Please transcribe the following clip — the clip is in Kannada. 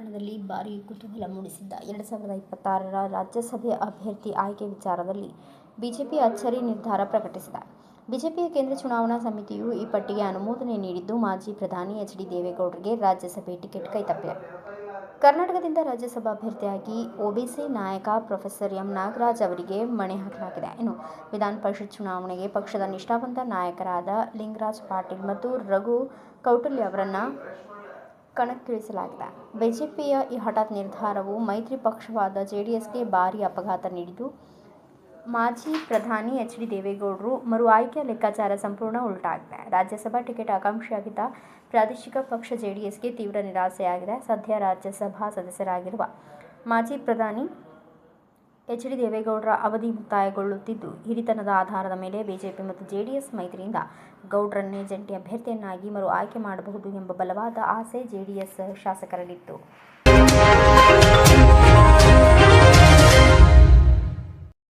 ರಾಜಕಾರಣದಲ್ಲಿ ಭಾರೀ ಕುತೂಹಲ ಮೂಡಿಸಿದ್ದ 2026ರ ರಾಜ್ಯಸಭೆ ಅಭ್ಯರ್ಥಿ ಆಯ್ಕೆ ವಿಚಾರದಲ್ಲಿ ಬಿಜೆಪಿ ಅಚ್ಚರಿ ನಿರ್ಧಾರ ಪ್ರಕಟಿಸಿದೆ. ಬಿಜೆಪಿಯ ಕೇಂದ್ರ ಚುನಾವಣಾ ಸಮಿತಿಯು ಈ ಪಟ್ಟಿಗೆ ಅನುಮೋದನೆ ನೀಡಿದ್ದು, ಮಾಜಿ ಪ್ರಧಾನಿ ಎಚ್. ಡಿ. ದೇವೇಗೌಡರಿಗೆ ರಾಜ್ಯಸಭೆ ಟಿಕೆಟ್ ಕೈತಪ್ಪಿದೆ. ಕರ್ನಾಟಕದಿಂದ ರಾಜ್ಯಸಭಾ ಅಭ್ಯರ್ಥಿಯಾಗಿ ಒಬಿಸಿ ನಾಯಕ ಪ್ರೊಫೆಸರ್ ಎಂ. ನಾಗರಾಜ್ ಅವರಿಗೆ ಮಣೆ ಹಾಕಲಾಗಿದೆ. ಇನ್ನು ವಿಧಾನ ಪರಿಷತ್ ಚುನಾವಣೆಗೆ ಪಕ್ಷದ ನಿಷ್ಠಾವಂತ ನಾಯಕರಾದ ಲಿಂಗರಾಜ್ ಪಾಟೀಲ್ ಮತ್ತು ರಘು ಕೌಟುಲ್ಯ ಅವರನ್ನು ಕಣಕ್ಕಿಳಿಸಲಾಗಿದೆ. ಬಿಜೆಪಿಯ ಈ ಹಠಾತ್ ನಿರ್ಧಾರವು ಮೈತ್ರಿ ಪಕ್ಷವಾದ ಜೆಡಿಎಸ್ಗೆ ಭಾರೀ ಆಘಾತ ನೀಡಿದ್ದು, ಮಾಜಿ ಪ್ರಧಾನಿ ಎಚ್. ಡಿ. ದೇವೇಗೌಡರ ಮರು ಆಯ್ಕೆಯ ಲೆಕ್ಕಾಚಾರ ಸಂಪೂರ್ಣ ಉಲ್ಟಾಗಿದೆ. ರಾಜ್ಯಸಭಾ ಟಿಕೆಟ್ ಆಕಾಂಕ್ಷಿಯಾಗಿದ್ದ ಪ್ರಾದೇಶಿಕ ಪಕ್ಷ ಜೆಡಿಎಸ್ಗೆ ತೀವ್ರ ನಿರಾಸೆಯಾಗಿದೆ. ಸದ್ಯ ರಾಜ್ಯಸಭಾ ಸದಸ್ಯರಾಗಿರುವ ಮಾಜಿ ಪ್ರಧಾನಿ ಎಚ್. ಡಿ. ದೇವೇಗೌಡರ ಅವಧಿ ಮುಕ್ತಾಯಗೊಳ್ಳುತ್ತಿದ್ದು, ಹಿರಿತನದ ಆಧಾರದ ಮೇಲೆ ಬಿಜೆಪಿ ಮತ್ತು ಜೆಡಿಎಸ್ ಮೈತ್ರಿಯಿಂದ ಗೌಡ್ರನ್ನೇ ಜಂಟಿ ಅಭ್ಯರ್ಥಿಯನ್ನಾಗಿ ಮರು ಆಯ್ಕೆ ಮಾಡಬಹುದು ಎಂಬ ಬಲವಾದ ಆಸೆ ಜೆಡಿಎಸ್ ಶಾಸಕರಲ್ಲಿತ್ತು.